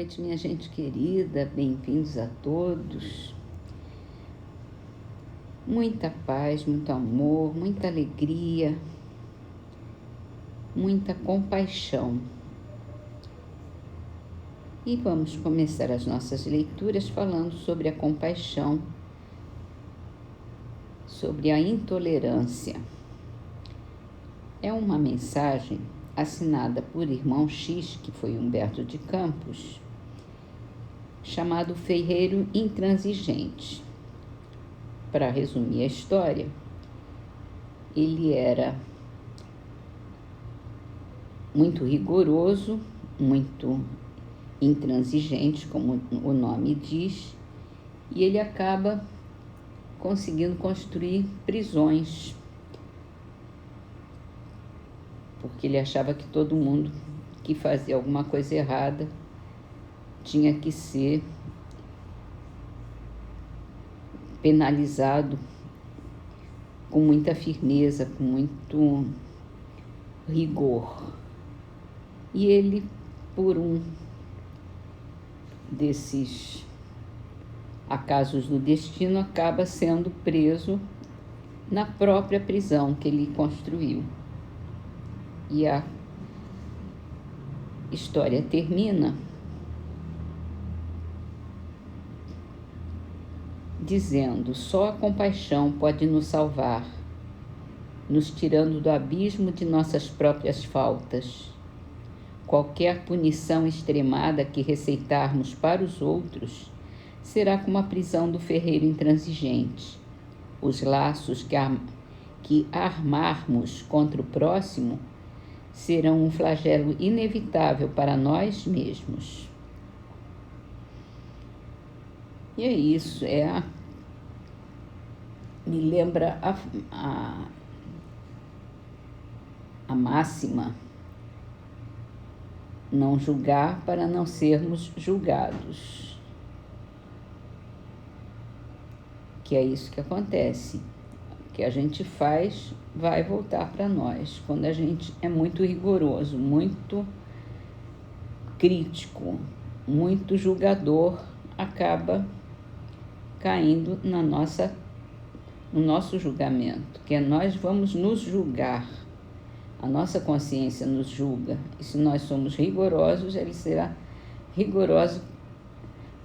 noite, minha gente querida, bem-vindos a todos. Muita paz, muito amor, muita alegria, muita compaixão. E vamos começar as nossas leituras falando sobre a compaixão, sobre a intolerância. É uma mensagem assinada por irmão X, que foi Humberto de Campos, chamado Ferreiro Intransigente. Para resumir a história, ele era muito rigoroso, muito intransigente, como o nome diz, e ele acaba conseguindo construir prisões, porque ele achava que todo mundo que fazia alguma coisa errada tinha que ser penalizado com muita firmeza, com muito rigor. E ele, por um desses acasos do destino, acaba sendo preso na própria prisão que ele construiu. E a história termina dizendo: só a compaixão pode nos salvar, nos tirando do abismo de nossas próprias faltas. Qualquer punição extremada que receitarmos para os outros será como a prisão do ferreiro intransigente. Os laços que armarmos contra o próximo serão um flagelo inevitável para nós mesmos. E é isso, me lembra a máxima: não julgar para não sermos julgados. Que é isso que acontece. O que a gente faz vai voltar para nós. Quando a gente é muito rigoroso, muito crítico, muito julgador, acaba caindo no nosso julgamento, que nós vamos nos julgar. A nossa consciência nos julga, e se nós somos rigorosos, ele será rigoroso.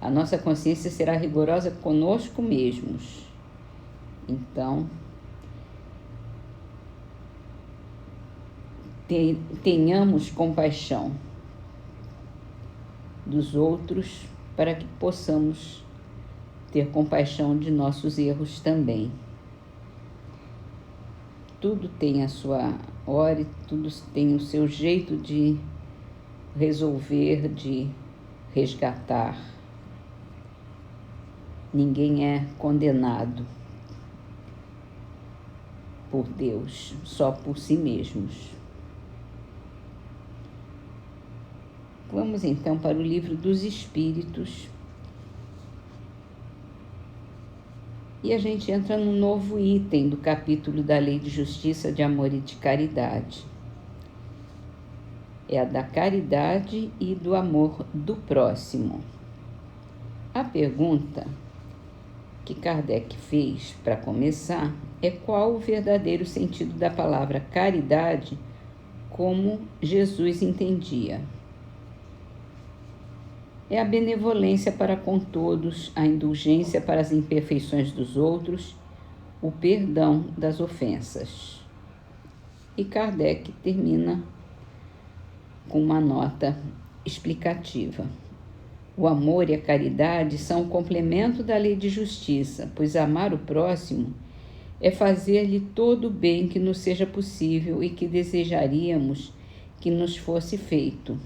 A nossa consciência será rigorosa conosco mesmos. Então, tenhamos compaixão dos outros para que possamos ter compaixão de nossos erros também. Tudo tem a sua hora, tudo tem o seu jeito de resolver, de resgatar. Ninguém é condenado por Deus, só por si mesmos. Vamos então para o Livro dos Espíritos. E a gente entra num novo item do capítulo da Lei de Justiça, de Amor e de Caridade. É a da caridade e do amor do próximo. A pergunta que Kardec fez para começar é: qual o verdadeiro sentido da palavra caridade como Jesus entendia? É a benevolência para com todos, a indulgência para as imperfeições dos outros, o perdão das ofensas. E Kardec termina com uma nota explicativa. O amor e a caridade são o complemento da lei de justiça, pois amar o próximo é fazer-lhe todo o bem que nos seja possível e que desejaríamos que nos fosse feito.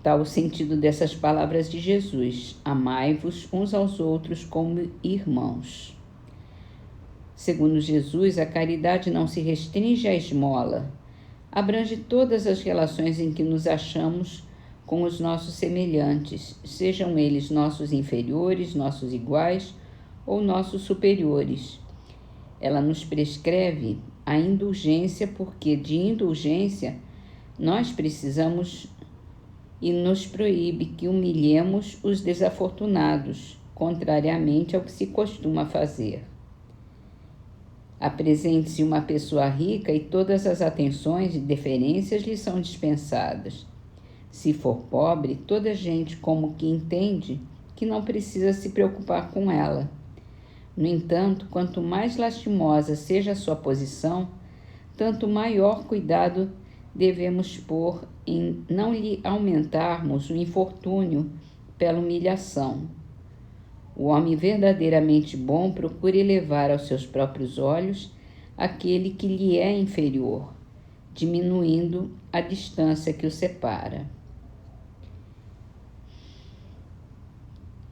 Tal o sentido dessas palavras de Jesus: amai-vos uns aos outros como irmãos. Segundo Jesus, a caridade não se restringe à esmola, abrange todas as relações em que nos achamos com os nossos semelhantes, sejam eles nossos inferiores, nossos iguais ou nossos superiores. Ela nos prescreve a indulgência, porque de indulgência nós precisamos e nos proíbe que humilhemos os desafortunados, contrariamente ao que se costuma fazer. Apresente-se uma pessoa rica e todas as atenções e deferências lhe são dispensadas. Se for pobre, toda a gente como que entende que não precisa se preocupar com ela. No entanto, quanto mais lastimosa seja a sua posição, tanto maior cuidado devemos pôr em não lhe aumentarmos o infortúnio pela humilhação. O homem verdadeiramente bom procura elevar aos seus próprios olhos aquele que lhe é inferior, diminuindo a distância que o separa.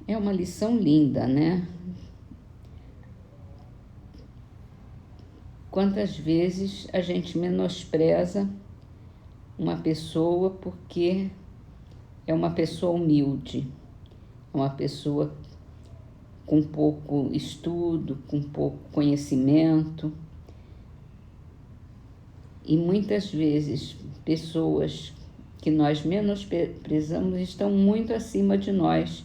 É uma lição linda, né? Quantas vezes a gente menospreza uma pessoa porque é uma pessoa humilde, é uma pessoa com pouco estudo, com pouco conhecimento. E muitas vezes pessoas que nós menosprezamos estão muito acima de nós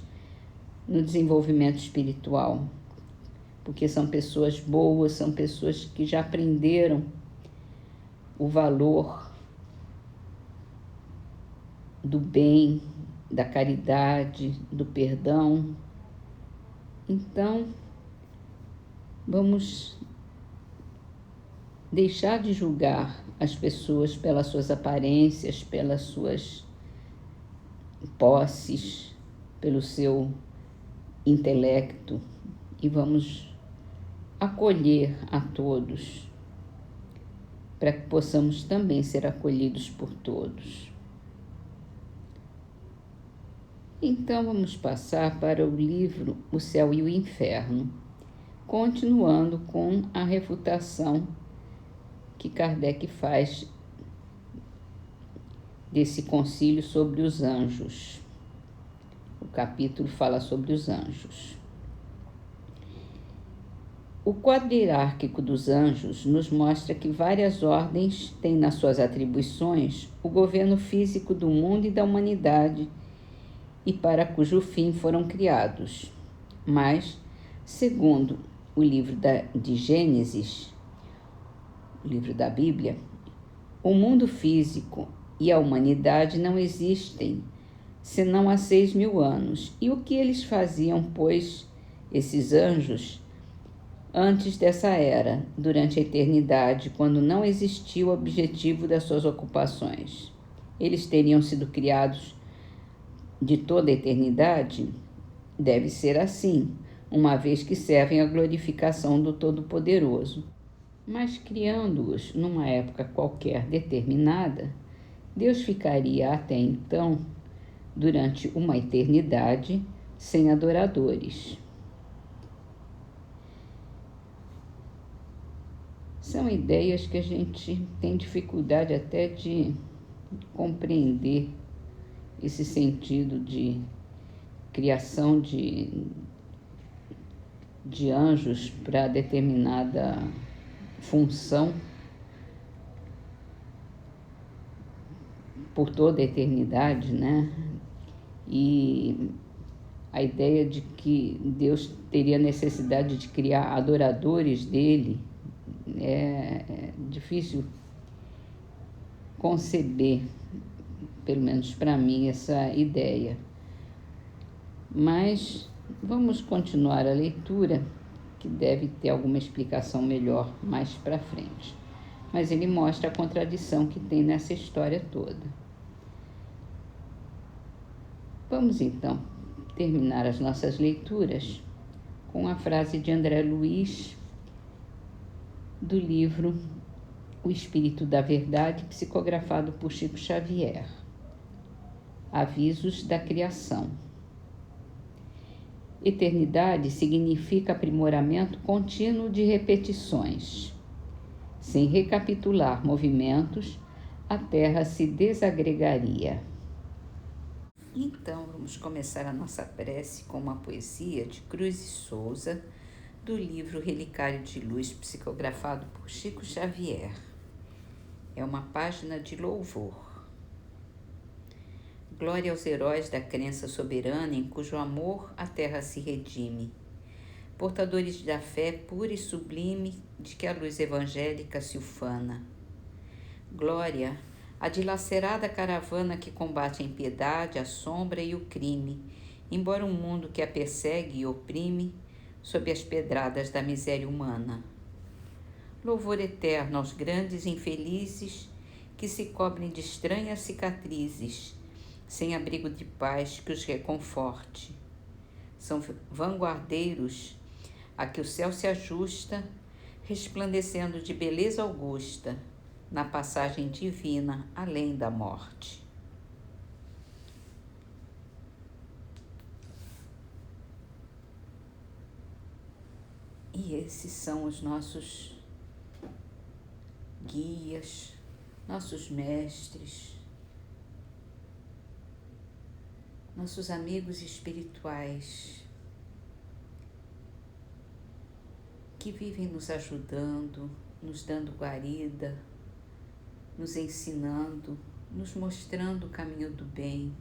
no desenvolvimento espiritual, porque são pessoas boas, são pessoas que já aprenderam o valor do bem, da caridade, do perdão. Então, vamos deixar de julgar as pessoas pelas suas aparências, pelas suas posses, pelo seu intelecto, e vamos acolher a todos, para que possamos também ser acolhidos por todos. Então vamos passar para o livro O Céu e o Inferno, continuando com a refutação que Kardec faz desse concílio sobre os anjos. O capítulo fala sobre os anjos. O quadro hierárquico dos anjos nos mostra que várias ordens têm nas suas atribuições o governo físico do mundo e da humanidade, e para cujo fim foram criados. Mas, segundo o livro de Gênesis, o livro da Bíblia, o mundo físico e a humanidade não existem senão há 6.000 anos. E o que eles faziam, pois, esses anjos, antes dessa era, durante a eternidade, quando não existia o objetivo das suas ocupações? Eles teriam sido criados de toda a eternidade? Deve ser assim, uma vez que servem à glorificação do Todo-Poderoso. Mas criando-os numa época qualquer determinada, Deus ficaria até então, durante uma eternidade, sem adoradores. São ideias que a gente tem dificuldade até de compreender, esse sentido de criação de anjos para determinada função por toda a eternidade, né? E a ideia de que Deus teria necessidade de criar adoradores dele é difícil conceber, pelo menos para mim, essa ideia. Mas vamos continuar a leitura, que deve ter alguma explicação melhor mais para frente. Mas ele mostra a contradição que tem nessa história toda. Vamos então terminar as nossas leituras com a frase de André Luiz, do livro O Espírito da Verdade, psicografado por Chico Xavier. Avisos da Criação. Eternidade significa aprimoramento contínuo de repetições. Sem recapitular movimentos, a Terra se desagregaria. Então, vamos começar a nossa prece com uma poesia de Cruz e Souza, do livro Relicário de Luz, psicografado por Chico Xavier. É uma página de louvor. Glória aos heróis da crença soberana em cujo amor a terra se redime. Portadores da fé pura e sublime de que a luz evangélica se ufana. Glória à dilacerada caravana que combate a impiedade, a sombra e o crime, embora um mundo que a persegue e oprime sob as pedradas da miséria humana. Louvor eterno aos grandes infelizes que se cobrem de estranhas cicatrizes, sem abrigo de paz que os reconforte. São vanguardeiros a que o céu se ajusta, resplandecendo de beleza augusta, na passagem divina além da morte. E esses são os nossos guias, nossos mestres, nossos amigos espirituais que vivem nos ajudando, nos dando guarida, nos ensinando, nos mostrando o caminho do bem.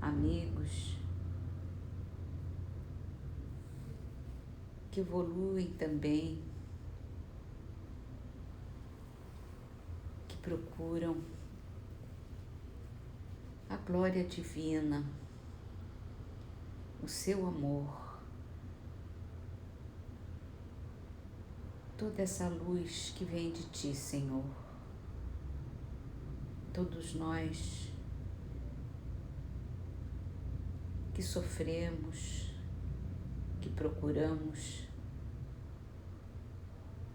Amigos que evoluem também, que procuram a glória divina, o seu amor, toda essa luz que vem de ti, Senhor. Todos nós que sofremos, que procuramos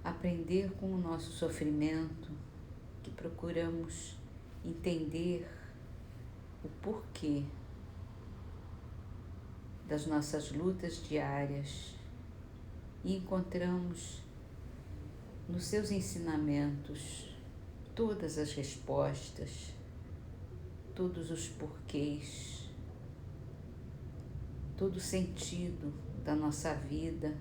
aprender com o nosso sofrimento, que procuramos entender o porquê das nossas lutas diárias e encontramos nos seus ensinamentos todas as respostas, todos os porquês, todo o sentido da nossa vida,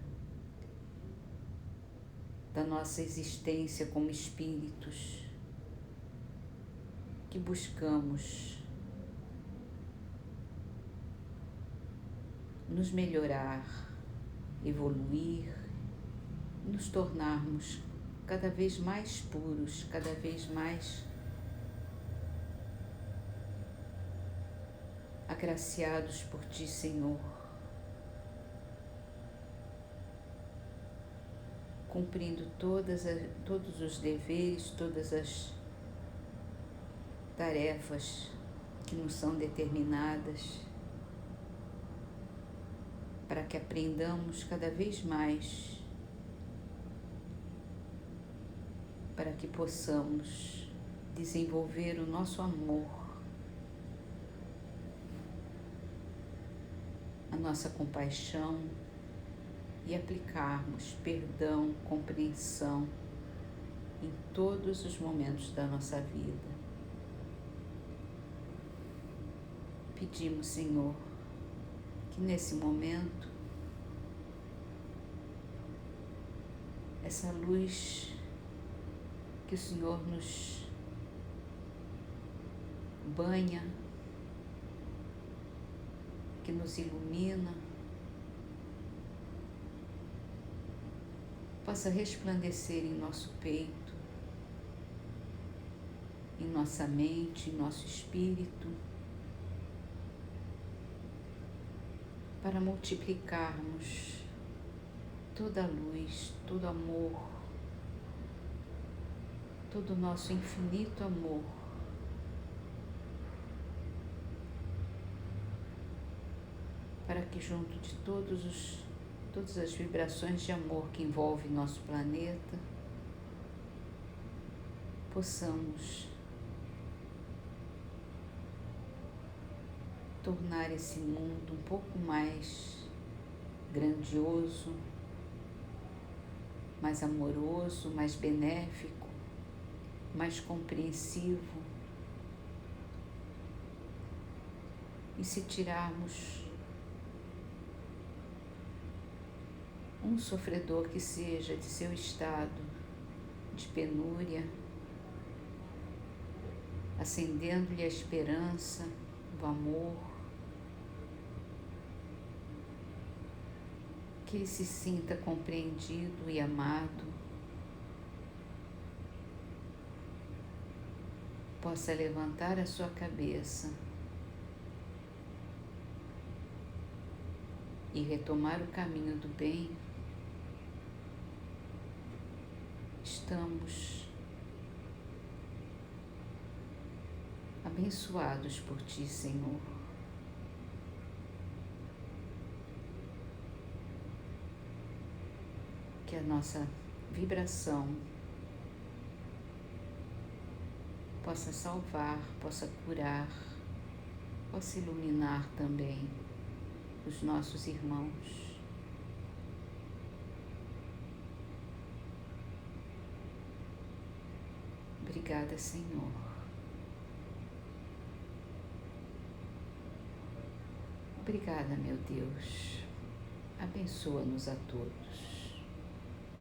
da nossa existência como espíritos que buscamos nos melhorar, evoluir, nos tornarmos cada vez mais puros, cada vez mais agraciados por Ti, Senhor, cumprindo todos os deveres, todas as tarefas que nos são determinadas, para que aprendamos cada vez mais, para que possamos desenvolver o nosso amor, a nossa compaixão e aplicarmos perdão, compreensão em todos os momentos da nossa vida. Pedimos, Senhor, que nesse momento essa luz que o Senhor nos banha, que nos ilumina, possa resplandecer em nosso peito, em nossa mente, em nosso espírito, para multiplicarmos toda a luz, todo amor, todo o nosso infinito amor, para que junto de todas as vibrações de amor que envolvem nosso planeta, possamos tornar esse mundo um pouco mais grandioso, mais amoroso, mais benéfico, mais compreensivo. E se tirarmos um sofredor que seja de seu estado de penúria, acendendo-lhe a esperança, o amor, que ele se sinta compreendido e amado, possa levantar a sua cabeça e retomar o caminho do bem. Estamos abençoados por Ti, Senhor. Que a nossa vibração possa salvar, possa curar, possa iluminar também os nossos irmãos. Obrigada, Senhor. Obrigada, meu Deus. Abençoa-nos a todos.